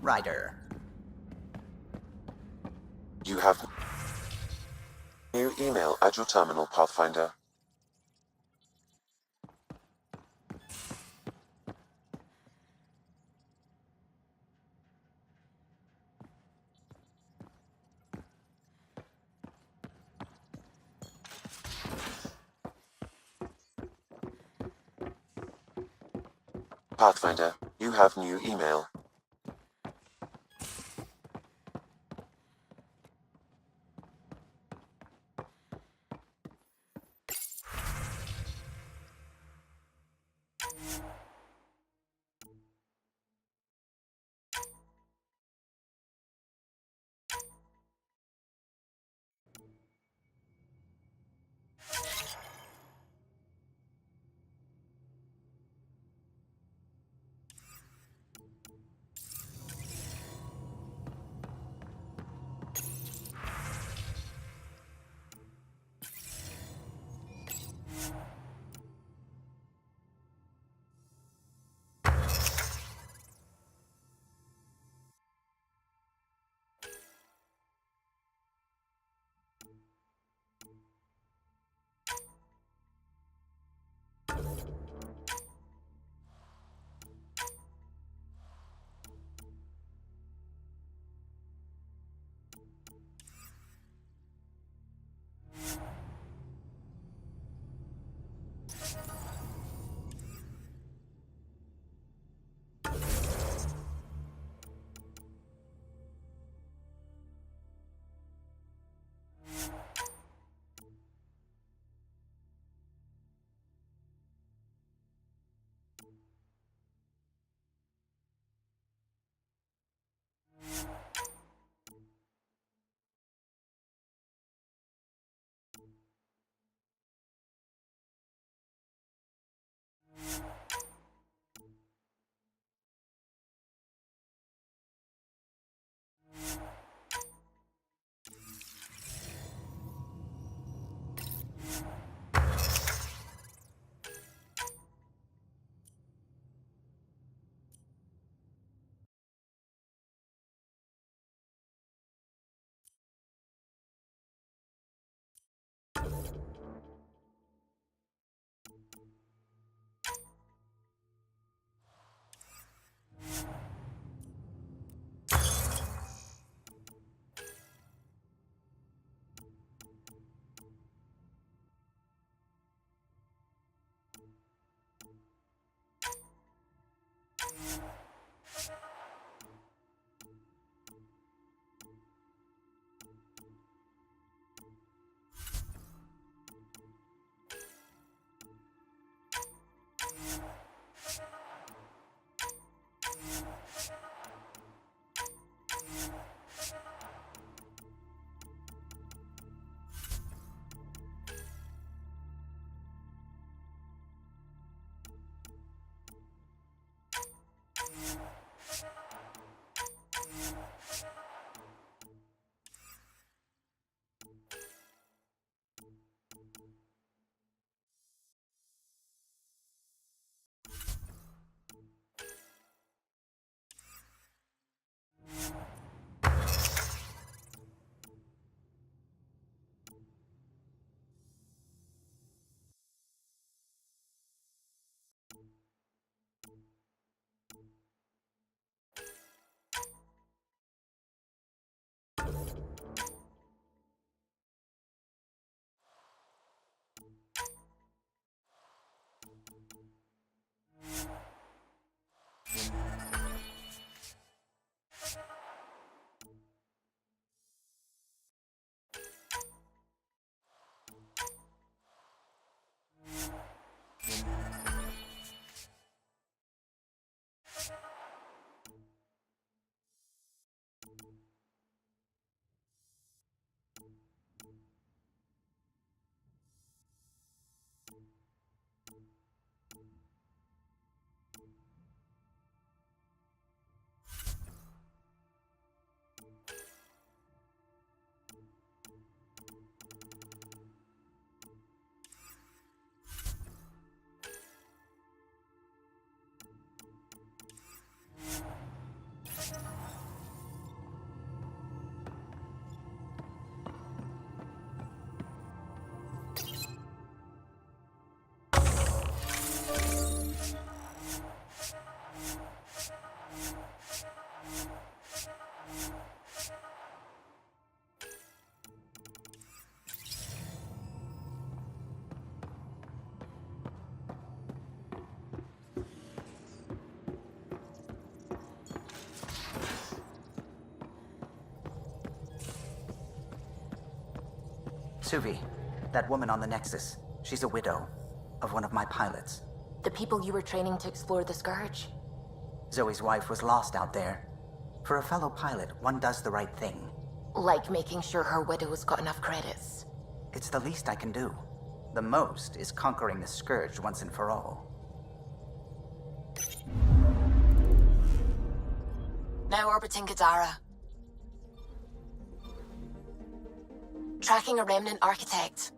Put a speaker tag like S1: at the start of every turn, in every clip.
S1: Rider.
S2: You have new email at your terminal, Pathfinder. Pathfinder, you have new email.
S1: Suvi, that woman on the Nexus. She's a widow of one of my pilots.
S3: The people you were training to explore the Scourge?
S1: Zoe's wife was lost out there. For a fellow pilot, one does the right thing.
S3: Like making sure her widow's got enough credits.
S1: It's the least I can do. The most is conquering the Scourge once and for all.
S3: Now orbiting Gadara. Tracking a remnant architect.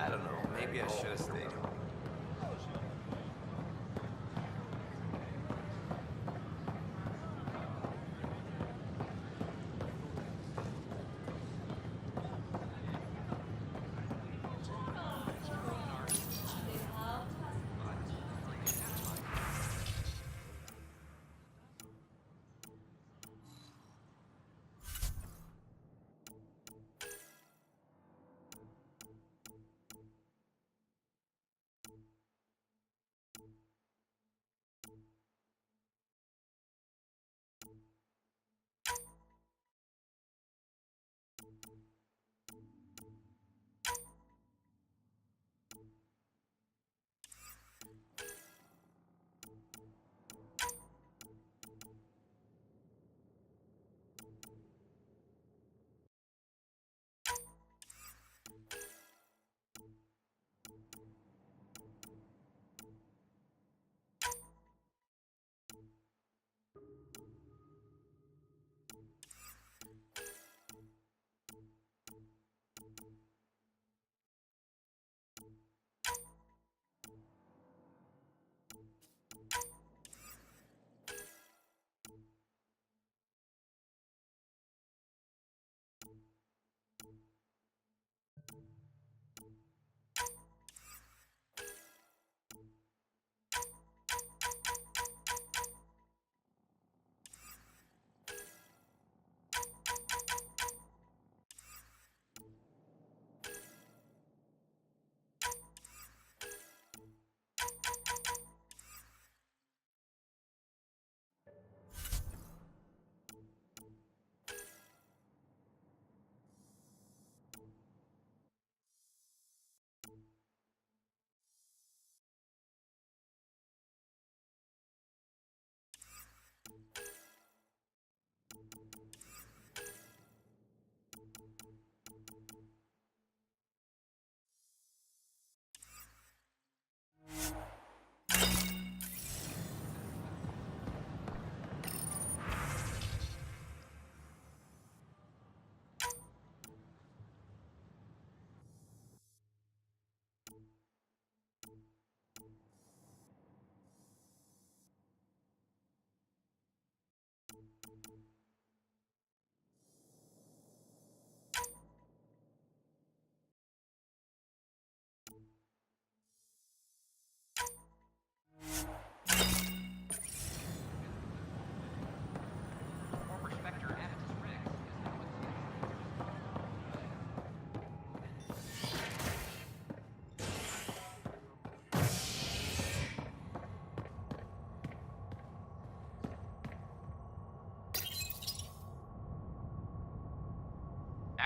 S4: I don't know. Maybe I should have stayed.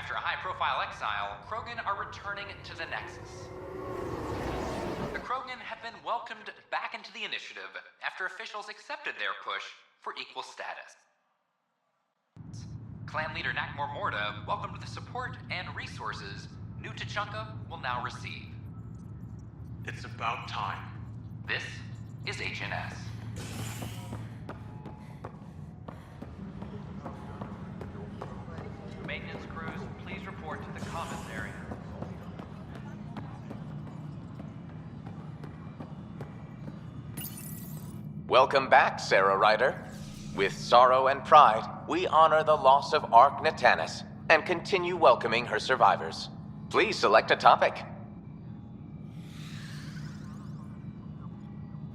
S5: After a high-profile exile, Krogan are returning to the Nexus. The Krogan have been welcomed back into the initiative after officials accepted their push for equal status. Clan leader Nakmor Morda welcomed the support and resources New Tachanka will now receive.
S6: It's about time.
S5: This is HNS.
S7: Maintenance crews, please report to the commissary.
S8: Welcome back, Sarah Ryder. With sorrow and pride, we honor the loss of Ark Natanis and continue welcoming her survivors. Please select a topic.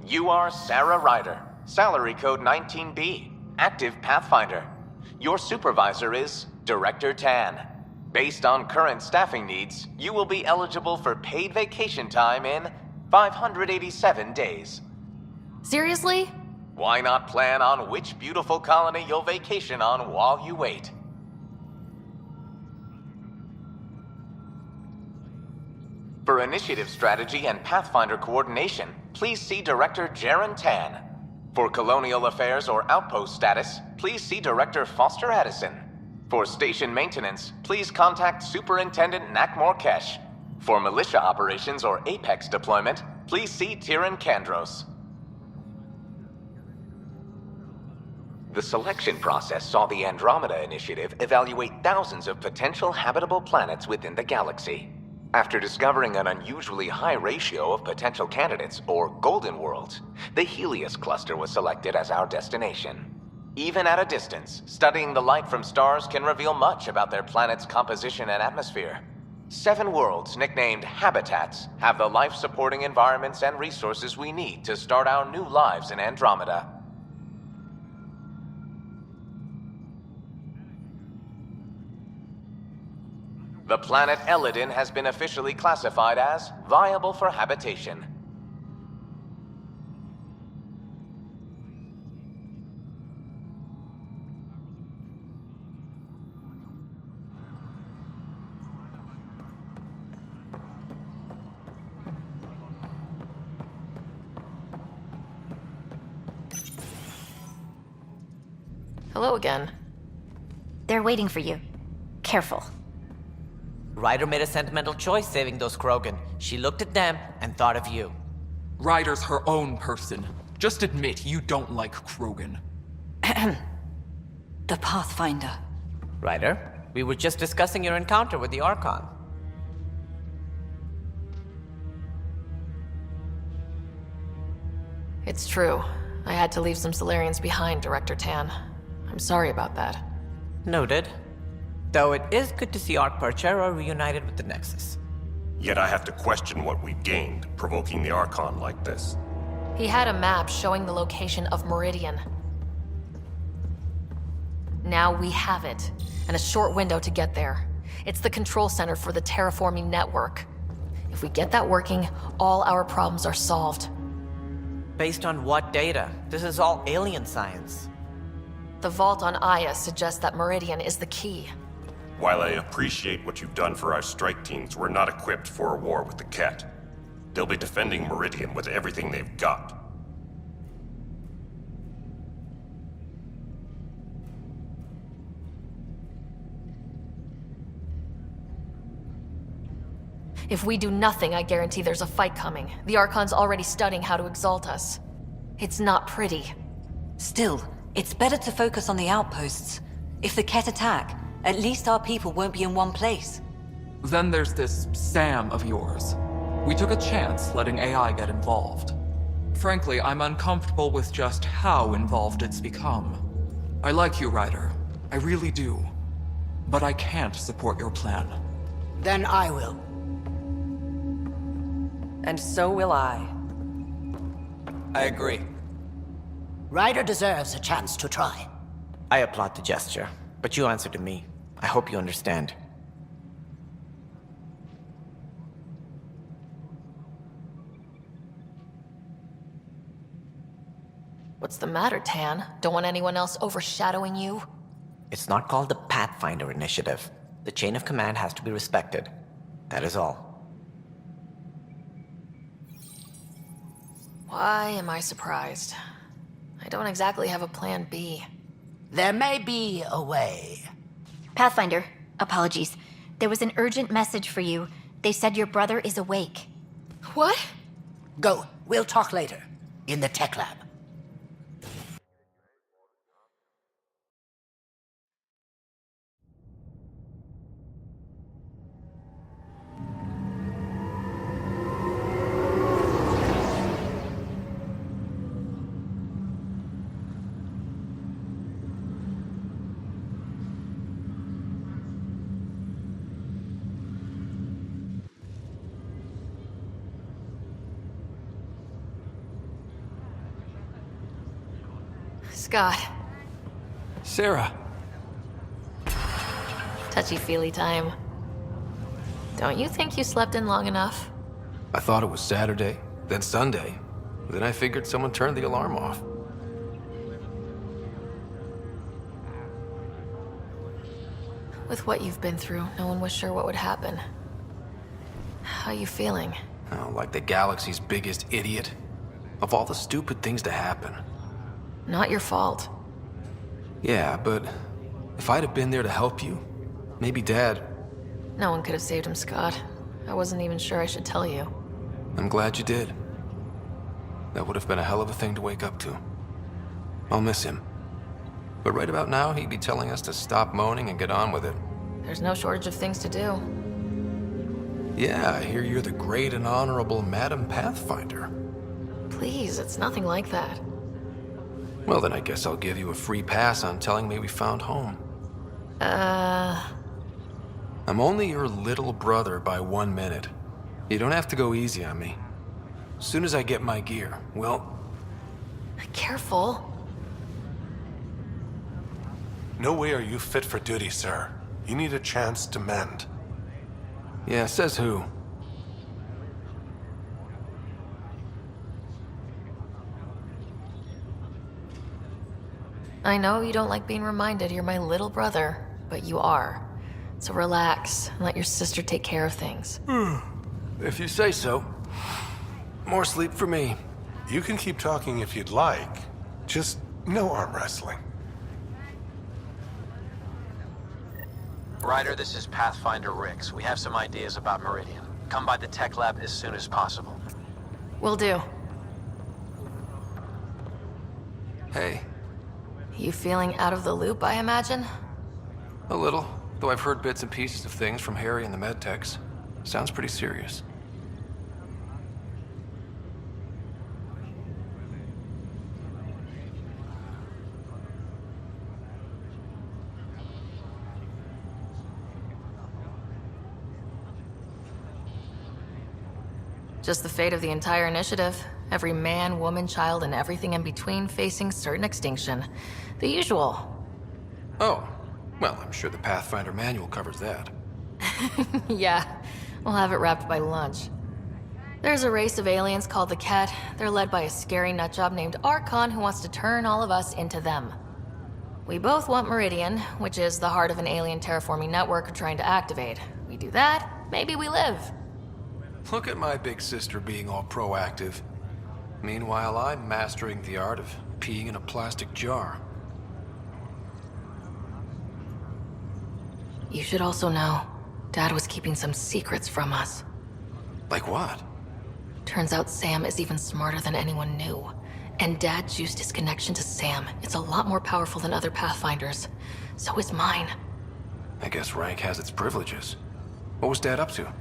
S8: You are Sarah Ryder, salary code 19B, active Pathfinder. Your supervisor is Director Tan. Based on current staffing needs, you will be eligible for paid vacation time in 587 days.
S3: Seriously?
S8: Why not plan on which beautiful colony you'll vacation on while you wait? For initiative strategy and Pathfinder coordination, please see Director Jaren Tan. For colonial affairs or outpost status, please see Director Foster Addison. For station maintenance, please contact Superintendent Nakmor Kesh. For militia operations or Apex deployment, please see Tyran Kandros. The selection process saw the Andromeda Initiative evaluate thousands of potential habitable planets within the galaxy. After discovering an unusually high ratio of potential candidates, or golden worlds, the Helios cluster was selected as our destination. Even at a distance, studying the light from stars can reveal much about their planet's composition and atmosphere. 7 worlds, nicknamed habitats, have the life-supporting environments and resources we need to start our new lives in Andromeda. The planet Elodin has been officially classified as viable for habitation.
S3: Hello again.
S9: They're waiting for you. Careful.
S1: Ryder made a sentimental choice saving those Krogan. She looked at them and thought of you.
S10: Ryder's her own person. Just admit you don't like Krogan.
S9: The Pathfinder.
S1: Ryder, we were just discussing your encounter with the Archon.
S3: It's true. I had to leave some Solarians behind, Director Tan. I'm sorry about that.
S1: Noted. Though it is good to see Ark Parchera reunited with the Nexus.
S6: Yet I have to question what we've gained, provoking the Archon like this.
S3: He had a map showing the location of Meridian. Now we have it, and a short window to get there. It's the control center for the terraforming network. If we get that working, all our problems are solved.
S1: Based on what data? This is all alien science.
S3: The vault on Aya suggests that Meridian is the key.
S6: While I appreciate what you've done for our strike teams, we're not equipped for a war with the Ket. They'll be defending Meridian with everything they've got.
S3: If we do nothing, I guarantee there's a fight coming. The Archon's already studying how to exalt us. It's not pretty.
S9: Still, it's better to focus on the outposts. If the Ket attack, at least our people won't be in one place.
S10: Then there's this Sam of yours. We took a chance letting AI get involved. Frankly, I'm uncomfortable with just how involved it's become. I like you, Ryder. I really do. But I can't support your plan.
S11: Then I will.
S12: And so will I.
S1: I agree.
S11: Ryder deserves a chance to try.
S1: I applaud the gesture, but you answer to me. I hope you understand.
S3: What's the matter, Tan? Don't want anyone else overshadowing you?
S1: It's not called the Pathfinder Initiative. The chain of command has to be respected. That is all.
S3: Why am I surprised? I don't exactly have a plan B.
S11: There may be a way.
S13: Pathfinder, apologies. There was an urgent message for you. They said your brother is awake.
S3: What?
S11: Go. We'll talk later. In the tech lab.
S3: Scott.
S14: Sarah.
S3: Touchy-feely time. Don't you think you slept in long enough?
S14: I thought it was Saturday, then Sunday. Then I figured someone turned the alarm off.
S3: With what you've been through, no one was sure what would happen. How you feeling?
S14: Oh, like the galaxy's biggest idiot. Of all the stupid things to happen.
S3: Not your fault.
S14: Yeah, but if I'd have been there to help you, maybe Dad...
S3: No one could have saved him, Scott. I wasn't even sure I should tell you.
S14: I'm glad you did. That would have been a hell of a thing to wake up to. I'll miss him. But right about now, he'd be telling us to stop moaning and get on with it.
S3: There's no shortage of things to do.
S14: Yeah, I hear you're the great and honorable Madam Pathfinder.
S3: Please, it's nothing like that.
S14: Well, then I guess I'll give you a free pass on telling me we found home. I'm only your little brother by 1 minute. You don't have to go easy on me. As soon as I get my gear, well...
S3: Careful.
S15: No way are you fit for duty, sir. You need a chance to mend.
S14: Yeah, says who?
S3: I know you don't like being reminded you're my little brother, but you are. So relax and let your sister take care of things.
S14: If you say so. More sleep for me.
S15: You can keep talking if you'd like. Just no arm wrestling.
S16: Ryder, this is Pathfinder Rix. We have some ideas about Meridian. Come by the tech lab as soon as possible.
S3: Will do.
S14: Hey.
S3: You feeling out of the loop, I imagine?
S14: A little, though I've heard bits and pieces of things from Harry and the medtechs. Sounds pretty serious.
S3: Just the fate of the entire initiative. Every man, woman, child, and everything in between facing certain extinction. The usual.
S14: Oh, well, I'm sure the Pathfinder manual covers that.
S3: Yeah, we'll have it wrapped by lunch. There's a race of aliens called the Ket. They're led by a scary nutjob named Archon who wants to turn all of us into them. We both want Meridian, which is the heart of an alien terraforming network we're trying to activate. We do that, maybe we live.
S14: Look at my big sister being all proactive. Meanwhile, I'm mastering the art of peeing in a plastic jar.
S3: You should also know, Dad was keeping some secrets from us.
S14: Like what?
S3: Turns out Sam is even smarter than anyone knew. And Dad juiced his connection to Sam. It's a lot more powerful than other Pathfinders. So is mine.
S14: I guess rank has its privileges. What was Dad up to?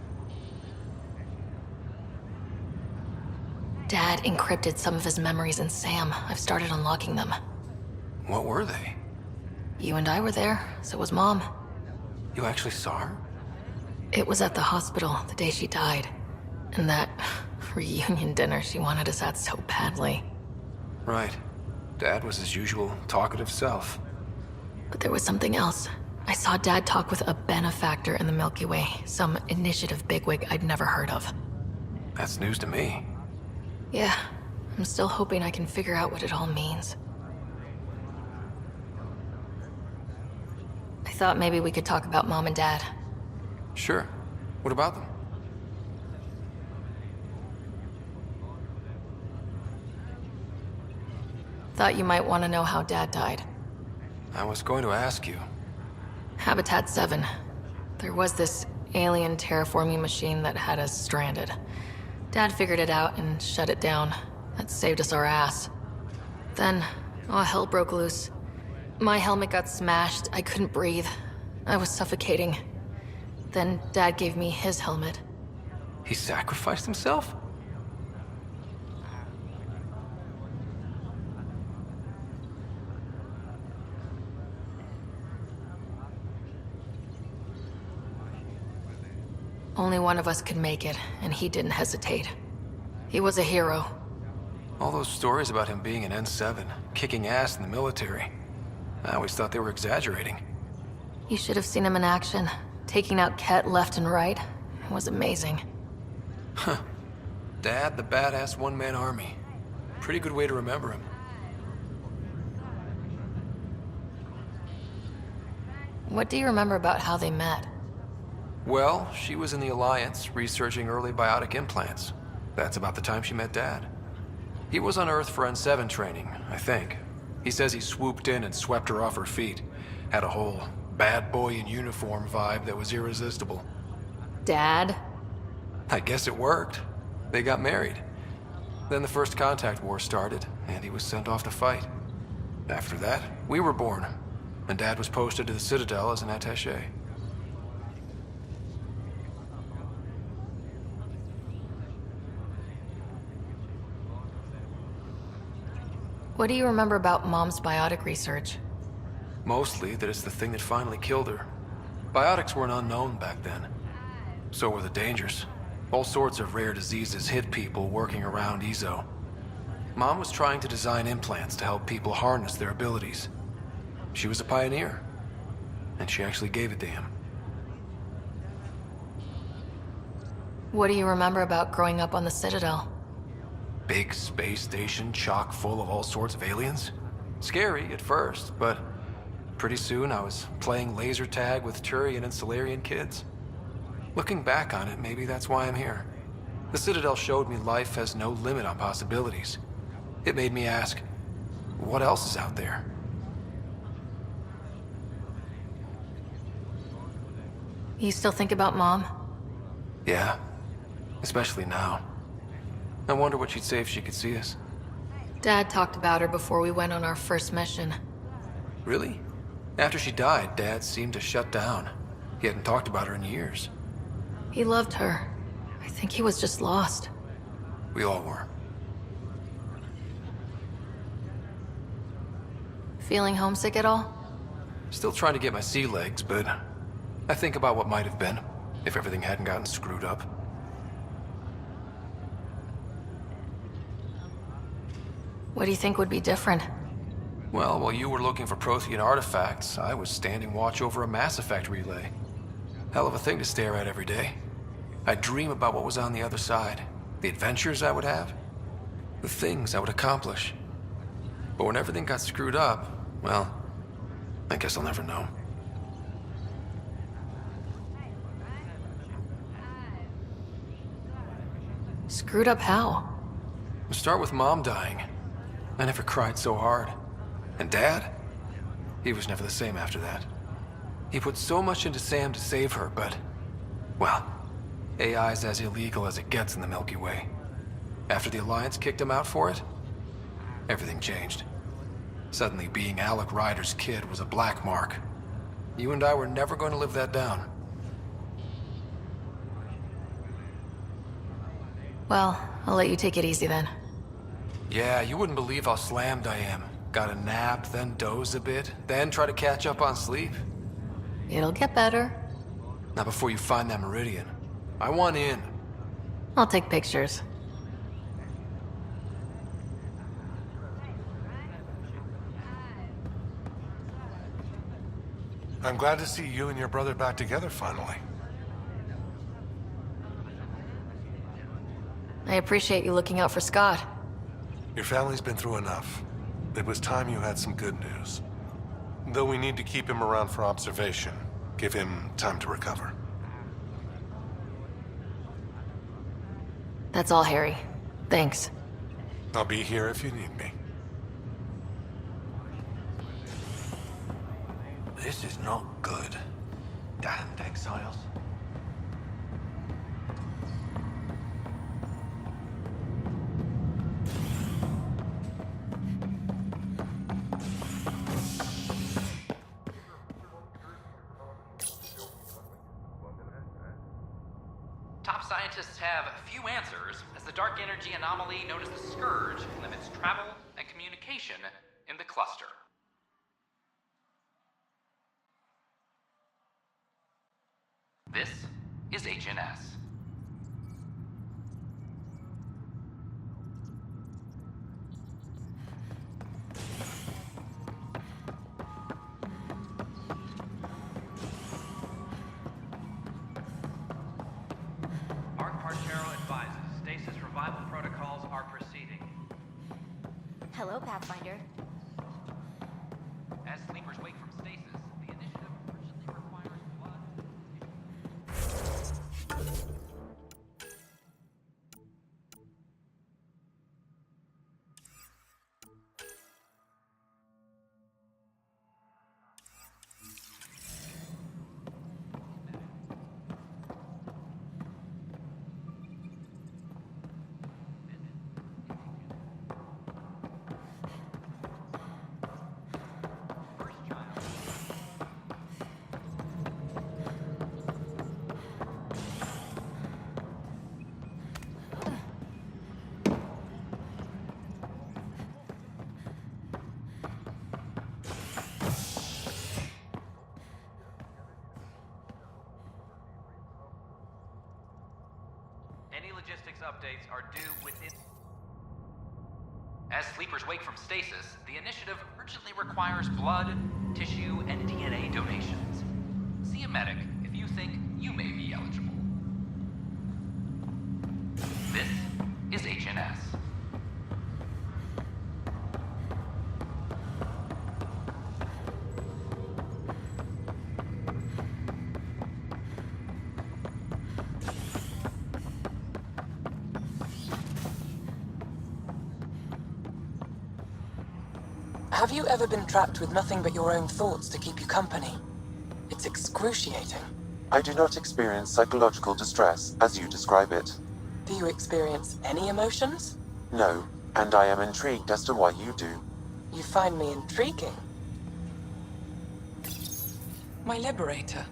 S3: Dad encrypted some of his memories in Sam. I've started unlocking them.
S14: What were they?
S3: You and I were there, so was Mom.
S14: You actually saw her?
S3: It was at the hospital the day she died. And that reunion dinner she wanted us at so badly.
S14: Right. Dad was his usual talkative self.
S3: But there was something else. I saw Dad talk with a benefactor in the Milky Way, some initiative bigwig I'd never heard of.
S14: That's news to me.
S3: Yeah, I'm still hoping I can figure out what it all means. I thought maybe we could talk about Mom and Dad.
S14: Sure. What about them?
S3: Thought you might want to know how Dad died.
S14: I was going to ask you.
S3: Habitat 7. There was this alien terraforming machine that had us stranded. Dad figured it out and shut it down. That saved us our ass. Then, hell broke loose. My helmet got smashed. I couldn't breathe. I was suffocating. Then Dad gave me his helmet.
S14: He sacrificed himself?
S3: Only one of us could make it, and he didn't hesitate. He was a hero.
S14: All those stories about him being an N7, kicking ass in the military. I always thought they were exaggerating.
S3: You should have seen him in action, taking out Ket left and right. It was amazing.
S14: Huh. Dad, the badass one-man army. Pretty good way to remember him.
S3: What do you remember about how they met?
S14: Well, she was in the Alliance, researching early biotic implants. That's about the time she met Dad. He was on Earth for N7 training, I think. He says he swooped in and swept her off her feet. Had a whole bad boy in uniform vibe that was irresistible.
S3: Dad?
S14: I guess it worked. They got married. Then the First Contact War started, and he was sent off to fight. After that, we were born, and Dad was posted to the Citadel as an attaché.
S3: What do you remember about Mom's biotic research?
S14: Mostly that it's the thing that finally killed her. Biotics weren't unknown back then. So were the dangers. All sorts of rare diseases hit people working around EZO. Mom was trying to design implants to help people harness their abilities. She was a pioneer, and she actually gave it to him.
S3: What do you remember about growing up on the Citadel?
S14: Big space station chock full of all sorts of aliens? Scary at first, but pretty soon I was playing laser tag with Turian and Solarian kids. Looking back on it, maybe that's why I'm here. The Citadel showed me life has no limit on possibilities. It made me ask, what else is out there?
S3: You still think about Mom?
S14: Yeah, especially now. I wonder what she'd say if she could see us.
S3: Dad talked about her before we went on our first mission.
S14: Really? After she died, Dad seemed to shut down. He hadn't talked about her in years.
S3: He loved her. I think he was just lost.
S14: We all were.
S3: Feeling homesick at all?
S14: Still trying to get my sea legs, but I think about what might have been if everything hadn't gotten screwed up.
S3: What do you think would be different?
S14: Well, while you were looking for Prothean artifacts, I was standing watch over a Mass Effect relay. Hell of a thing to stare at every day. I'd dream about what was on the other side, the adventures I would have, the things I would accomplish. But when everything got screwed up, well, I guess I'll never know.
S3: Screwed up how?
S14: Start with Mom dying. I never cried so hard. And Dad? He was never the same after that. He put so much into Sam to save her, but... well, AI's as illegal as it gets in the Milky Way. After the Alliance kicked him out for it, everything changed. Suddenly being Alec Ryder's kid was a black mark. You and I were never going to live that down.
S3: Well, I'll let you take it easy then.
S14: Yeah, you wouldn't believe how slammed I am. Got a nap, then doze a bit, then try to catch up on sleep.
S3: It'll get better.
S14: Not before you find that Meridian. I want in.
S3: I'll take pictures.
S15: I'm glad to see you and your brother back together finally.
S3: I appreciate you looking out for Scott.
S15: Your family's been through enough. It was time you had some good news. Though we need to keep him around for observation. Give him time to recover.
S3: That's all, Harry. Thanks.
S15: I'll be here if you need me.
S14: This is not good. Damned exiles.
S5: Top scientists have few answers, as the dark energy anomaly known as the Scourge limits travel and communication in the cluster. This is HNS.
S7: Stasis revival protocols are proceeding.
S13: Hello, Pathfinder.
S5: As sleepers wake from stasis, the initiative urgently requires blood.
S7: Any logistics updates are due within...
S5: As sleepers wake from stasis, the initiative urgently requires blood, tissue, and DNA donations. See a medic if you think you may be eligible. This is HNS.
S12: Have you ever been trapped with nothing but your own thoughts to keep you company? It's excruciating.
S2: I do not experience psychological distress as you describe it.
S12: Do you experience any emotions?
S2: No, and I am intrigued as to why you do.
S12: You find me intriguing. My liberator.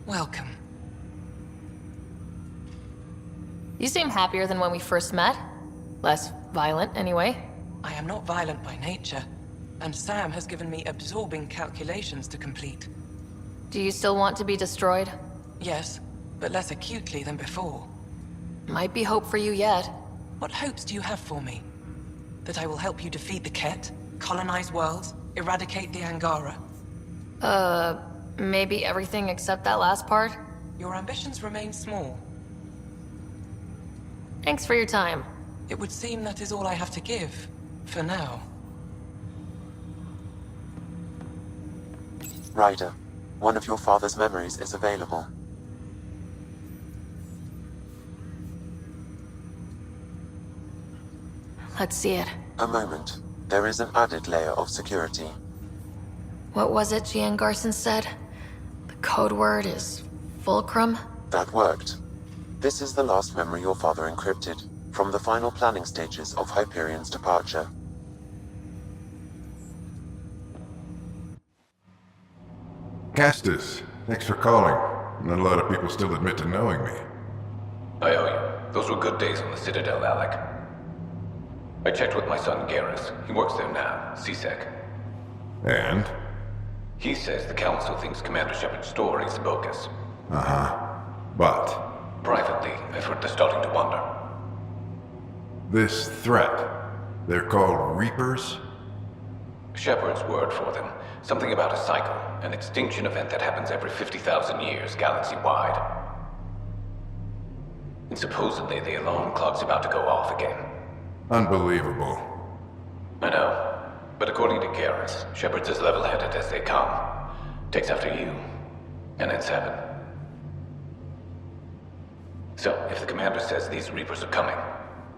S12: Welcome.
S3: You seem happier than when we first met. Less violent, anyway.
S12: I am not violent by nature, and Sam has given me absorbing calculations to complete.
S3: Do you still want to be destroyed?
S12: Yes, but less acutely than before.
S3: Might be hope for you yet.
S12: What hopes do you have for me? That I will help you defeat the Ket, colonize worlds, eradicate the Angara?
S3: Maybe everything except that last part?
S12: Your ambitions remain small.
S3: Thanks for your time.
S12: It would seem that is all I have to give, for now.
S2: Ryder, one of your father's memories is available.
S3: Let's see it.
S2: A moment. There is an added layer of security.
S3: What was it Gian Garson said? The code word is Fulcrum?
S2: That worked. This is the last memory your father encrypted, from the final planning stages of Hyperion's departure.
S17: Castus, thanks for calling. Not a lot of people still admit to knowing me.
S8: I owe you. Those were good days on the Citadel, Alec. I checked with my son Garrus. He works there now, CSEC.
S17: And?
S8: He says the Council thinks Commander Shepard's story is bogus.
S17: Uh-huh. But?
S8: Privately, I've heard they're starting to wonder.
S17: This threat, they're called Reapers?
S8: Shepard's word for them. Something about a cycle, an extinction event that happens every 50,000 years, galaxy-wide. And supposedly the alarm clock's about to go off again.
S17: Unbelievable.
S8: I know. But according to Garrus, Shepard's as level-headed as they come. Takes after you. And it's heaven. So, if the commander says these Reapers are coming,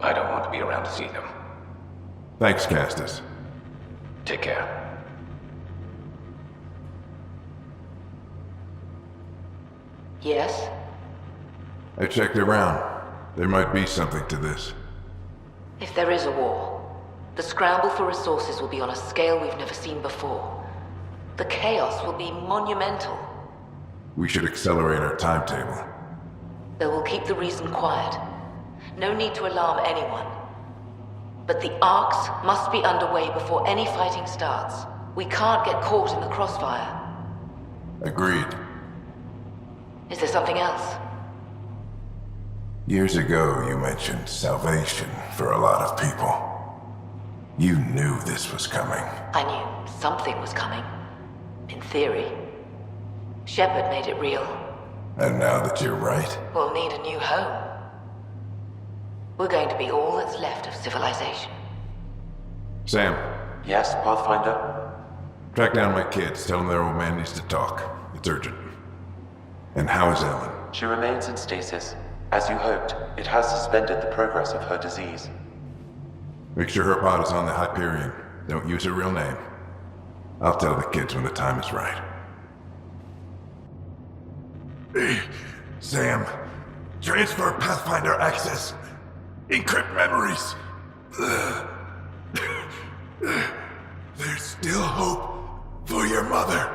S8: I don't want to be around to see them.
S17: Thanks, Castus.
S8: Take care.
S9: Yes?
S17: I checked around. There might be something to this.
S9: If there is a war, the scramble for resources will be on a scale we've never seen before. The chaos will be monumental.
S17: We should accelerate our timetable.
S9: Though we'll keep the reason quiet. No need to alarm anyone. But the arcs must be underway before any fighting starts. We can't get caught in the crossfire.
S17: Agreed.
S9: Is there something else?
S17: Years ago, you mentioned salvation for a lot of people. You knew this was coming.
S9: I knew something was coming. In theory. Shepard made it real.
S17: And now that you're right,
S9: We'll need a new home. We're going to be all that's left of civilization.
S17: Sam,
S2: Yes, Pathfinder?
S17: track down my kids. Tell them their old man needs to talk. It's urgent. And how is Ellen?
S2: She remains in stasis. As you hoped, it has suspended the progress of her disease.
S17: Make sure her pod is on the Hyperion. Don't use her real name. I'll tell the kids when the time is right. Hey, Sam. Transfer Pathfinder access. Encrypt memories. There's still hope for your mother.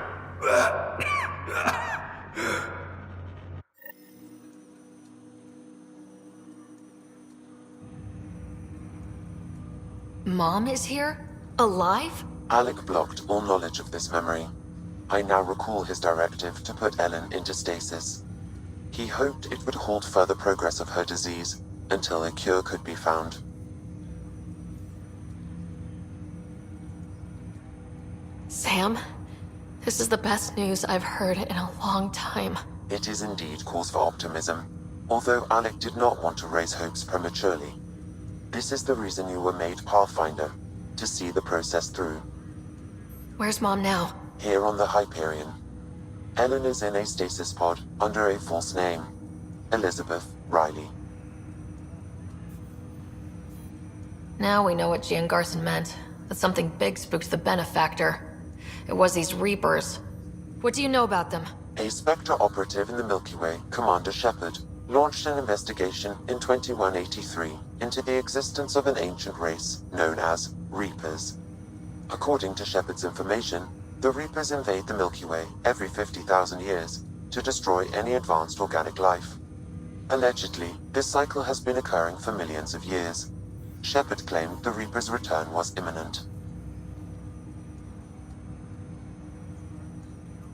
S3: Mom is here? Alive?
S2: Alec blocked all knowledge of this memory. I now recall his directive to put Ellen into stasis. He hoped it would halt further progress of her disease until a cure could be found.
S3: Sam, this is the best news I've heard in a long time.
S2: It is indeed cause for optimism, although Alec did not want to raise hopes prematurely. This is the reason you were made Pathfinder, to see the process through.
S3: Where's Mom now?
S2: Here on the Hyperion. Ellen is in a stasis pod under a false name. Elizabeth Riley.
S3: Now we know what Gian Garson meant. That something big spooked the Benefactor. It was these Reapers. What do you know about them?
S2: A Spectre operative in the Milky Way, Commander Shepard, launched an investigation in 2183 into the existence of an ancient race known as Reapers. According to Shepard's information, the Reapers invade the Milky Way every 50,000 years to destroy any advanced organic life. Allegedly, this cycle has been occurring for millions of years. Shepard claimed the Reapers' return was imminent.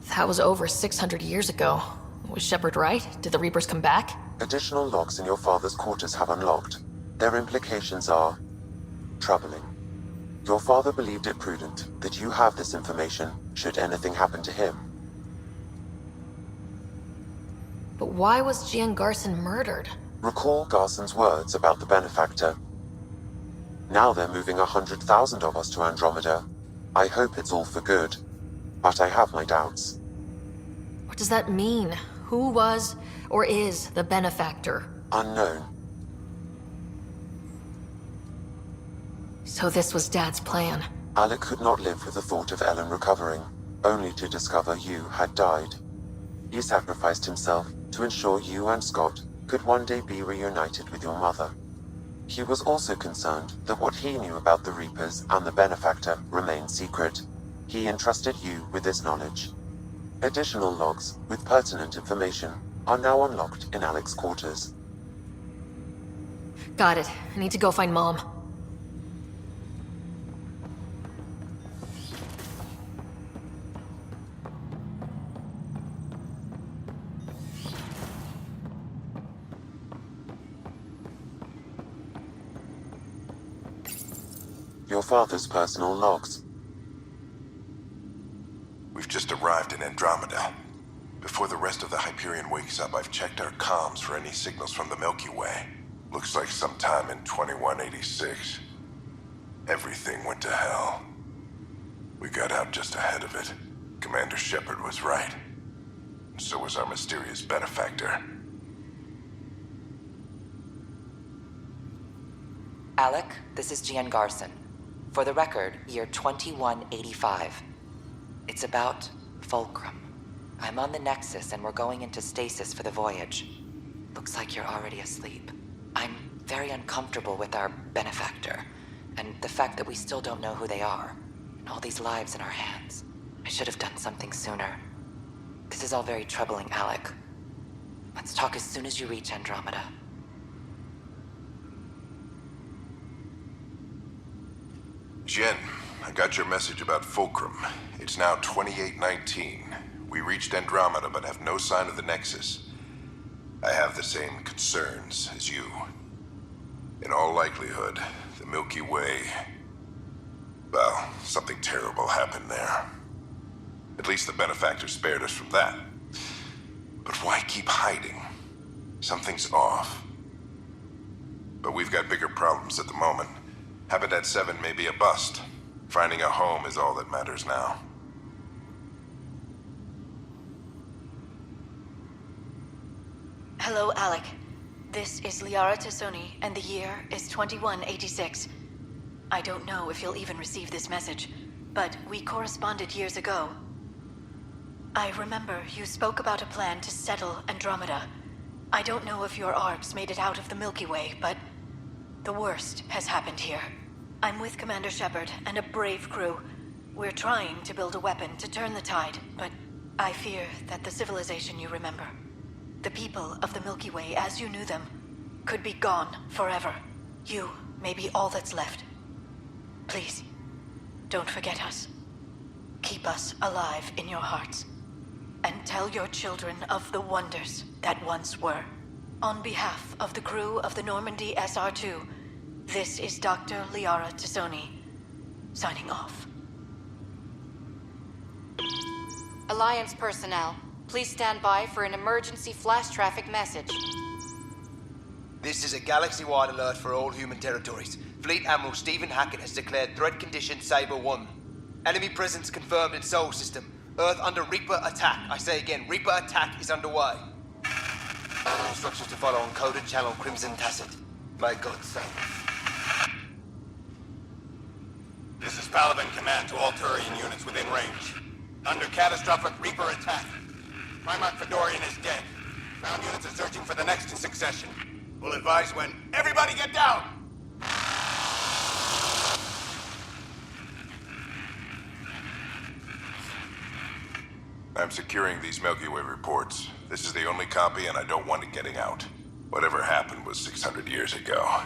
S3: That was over 600 years ago. Was Shepard right? Did the Reapers come back?
S2: Additional logs in your father's quarters have unlocked. Their implications are troubling. Your father believed it prudent that you have this information should anything happen to him.
S3: But why was Gian Garson murdered?
S2: Recall Garson's words about the Benefactor. Now they're moving 100,000 of us to Andromeda. I hope it's all for good, but I have my doubts.
S3: What does that mean? Who was or is the Benefactor?
S2: Unknown.
S3: So this was Dad's plan.
S2: Alec could not live with the thought of Ellen recovering, only to discover you had died. He sacrificed himself to ensure you and Scott could one day be reunited with your mother. He was also concerned that what he knew about the Reapers and the Benefactor remained secret. He entrusted you with this knowledge. Additional logs with pertinent information are now unlocked in Alec's quarters.
S3: Got it. I need to go find Mom.
S2: Your father's personal logs.
S17: We've just arrived in Andromeda. Before the rest of the Hyperion wakes up, I've checked our comms for any signals from the Milky Way. Looks like sometime in 2186. Everything went to hell. We got out just ahead of it. Commander Shepard was right. And so was our mysterious Benefactor.
S18: Alec, this is Gian Garson. For the record, year 2185. It's about Fulcrum. I'm on the Nexus and we're going into stasis for the voyage. Looks like you're already asleep. I'm very uncomfortable with our benefactor, and the fact that we still don't know who they are, and all these lives in our hands. I should have done something sooner. This is all very troubling, Alec. Let's talk as soon as you reach Andromeda.
S17: Jen, I got your message about Fulcrum. It's now 2819. We reached Andromeda but have no sign of the Nexus. I have the same concerns as you. In all likelihood, the Milky Way... well, something terrible happened there. At least the benefactor spared us from that. But why keep hiding? Something's off. But we've got bigger problems at the moment. Habitat 7 may be a bust. Finding a home is all that matters now.
S19: Hello, Alec. This is Liara Tassoni, and the year is 2186. I don't know if you'll even receive this message, but we corresponded years ago. I remember you spoke about a plan to settle Andromeda. I don't know if your ARCs made it out of the Milky Way, but the worst has happened here. I'm with Commander Shepard and a brave crew. We're trying to build a weapon to turn the tide, but I fear that the civilization you remember, the people of the Milky Way as you knew them, could be gone forever. You may be all that's left. Please, don't forget us. Keep us alive in your hearts. And tell your children of the wonders that once were. On behalf of the crew of the Normandy SR-2, this is Dr. Liara Tassoni, signing off.
S20: Alliance personnel, please stand by for an emergency flash traffic message.
S21: This is a galaxy-wide alert for all human territories. Fleet Admiral Stephen Hackett has declared threat condition Saber 1. Enemy presence confirmed in Sol System. Earth under Reaper attack. I say again, Reaper attack is underway. Instructions to follow on coded channel Crimson Tacit. May God save.
S22: This is Paladin Command to all Turian units within range. Under catastrophic Reaper attack. Primarch Fedorian is dead. Ground units are searching for the next in succession. We'll advise when. Everybody get down!
S17: I'm securing these Milky Way reports. This is the only copy, and I don't want it getting out. Whatever happened was 600 years ago.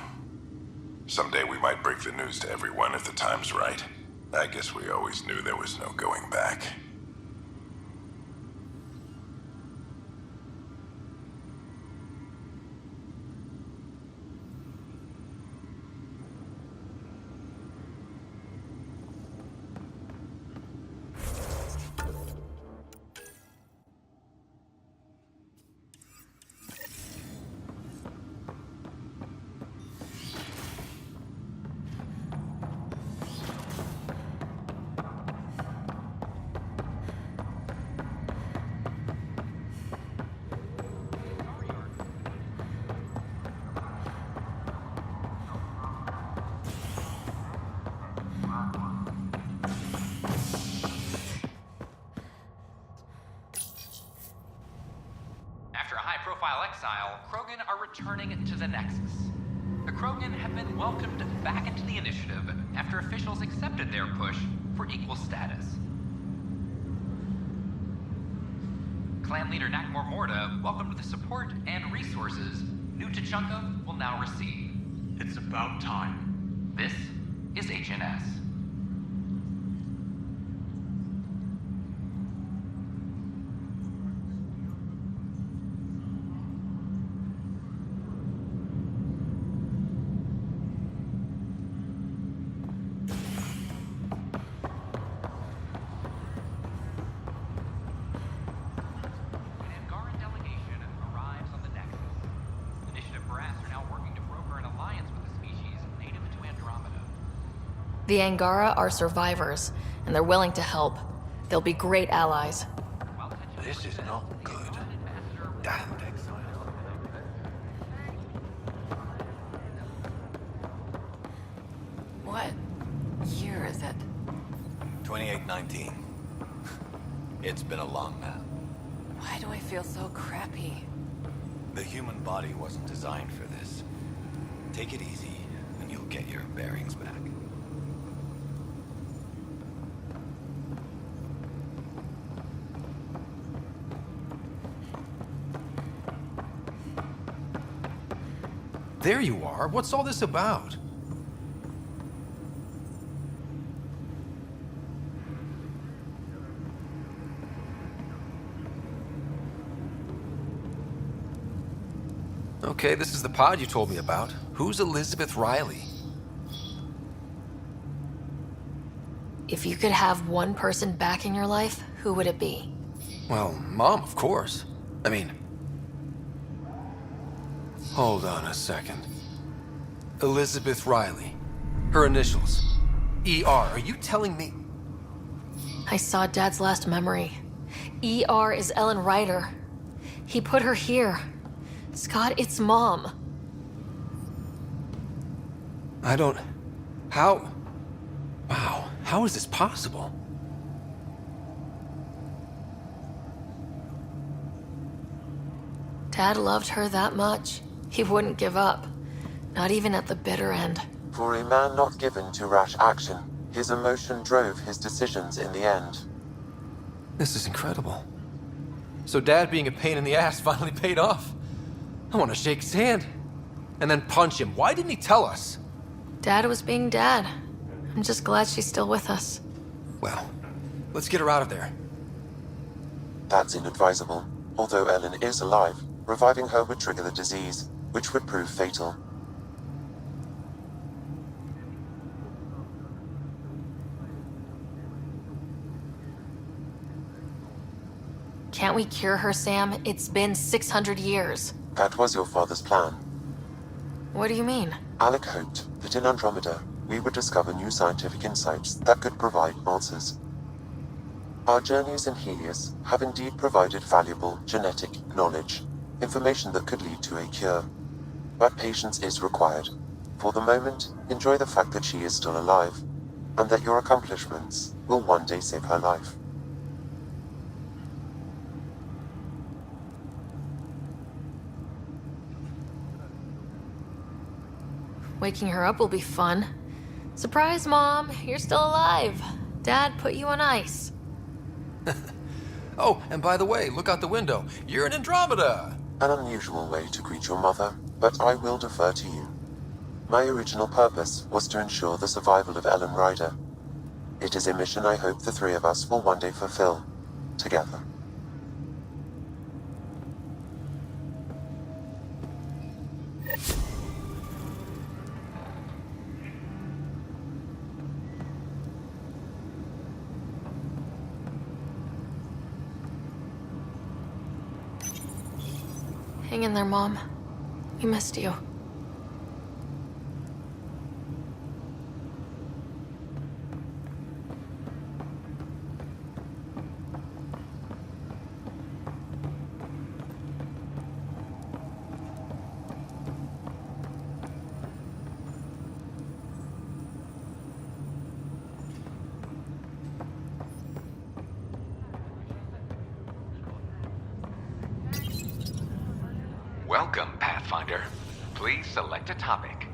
S17: Someday we might break the news to everyone if the time's right. I guess we always knew there was no going back.
S5: After a high-profile exile, Krogan are returning to the Nexus. The Krogan have been welcomed back into the initiative after officials accepted their push for equal status. Clan leader Nakmor Morda welcomed the support and resources New Tachanka will now receive.
S23: It's about time.
S5: This is HNS.
S3: The Angara are survivors, and they're willing to help. They'll be great allies.
S14: This is not good. Damn.
S4: like 19. It's been a long nap.
S20: Why do I feel so crappy?
S4: The human body wasn't designed for this. Take it easy, and you'll get your bearings back.
S14: There you are. What's all this about? Okay, this is the pod you told me about. Who's Elizabeth Riley?
S3: If you could have one person back in your life, who would it be?
S14: Well, Mom, of course. I mean... Hold on a second. Elizabeth Riley. Her initials. ER. Are you telling me...
S3: I saw Dad's last memory. ER is Ellen Ryder. He put her here. Scott, it's Mom.
S14: I don't... How... Wow, how is this possible?
S3: Dad loved her that much. He wouldn't give up. Not even at the bitter end.
S2: For a man not given to rash action, his emotion drove his decisions in the end.
S14: This is incredible. So Dad being a pain in the ass finally paid off. I want to shake his hand. And then punch him. Why didn't he tell us?
S3: Dad was being Dad. I'm just glad she's still with us.
S14: Well, let's get her out of there.
S2: That's inadvisable. Although Ellen is alive, reviving her would trigger the disease, which would prove fatal.
S3: Can't we cure her, Sam? It's been 600 years.
S2: That was your father's plan.
S3: What do you mean?
S2: Alec hoped that in Andromeda, we would discover new scientific insights that could provide answers. Our journeys in Helios have indeed provided valuable genetic knowledge, information that could lead to a cure. But patience is required. For the moment, enjoy the fact that she is still alive, and that your accomplishments will one day save her life.
S3: Waking her up will be fun. Surprise, Mom! You're still alive. Dad put you on ice.
S14: Oh, and by the way, look out the window. You're in Andromeda!
S2: An unusual way to greet your mother, but I will defer to you. My original purpose was to ensure the survival of Ellen Ryder. It is a mission I hope the three of us will one day fulfill, together.
S3: Hang in there, Mom. We missed you.
S8: Welcome, Pathfinder. Please select a topic.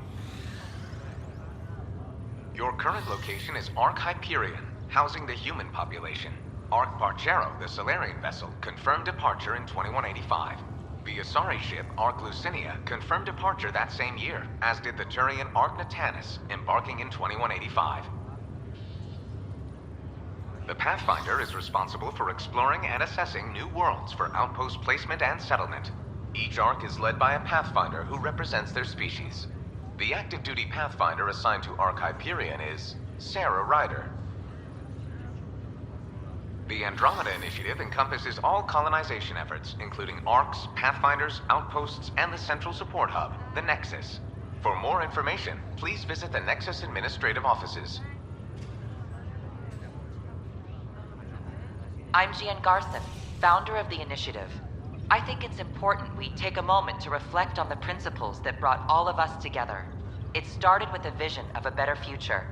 S8: Your current location is Ark Hyperion, housing the human population. Ark Barchero, the Solarian vessel, confirmed departure in 2185. The Asari ship, Ark Lucinia, confirmed departure that same year, as did the Turian Ark Natanus, embarking in 2185. The Pathfinder is responsible for exploring and assessing new worlds for outpost placement and settlement. Each Ark is led by a Pathfinder who represents their species. The active duty Pathfinder assigned to Ark Hyperion is Sarah Ryder. The Andromeda Initiative encompasses all colonization efforts, including Arks, Pathfinders, outposts, and the central support hub, the Nexus. For more information, please visit the Nexus Administrative Offices.
S18: I'm Gian Garson, founder of the initiative. I think it's important we take a moment to reflect on the principles that brought all of us together. It started with a vision of a better future.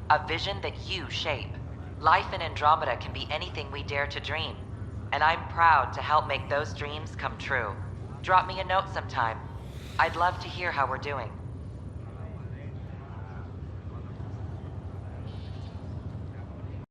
S18: A vision that you shape. Life in Andromeda can be anything we dare to dream, and I'm proud to help make those dreams come true. Drop me a note sometime. I'd love to hear how we're doing.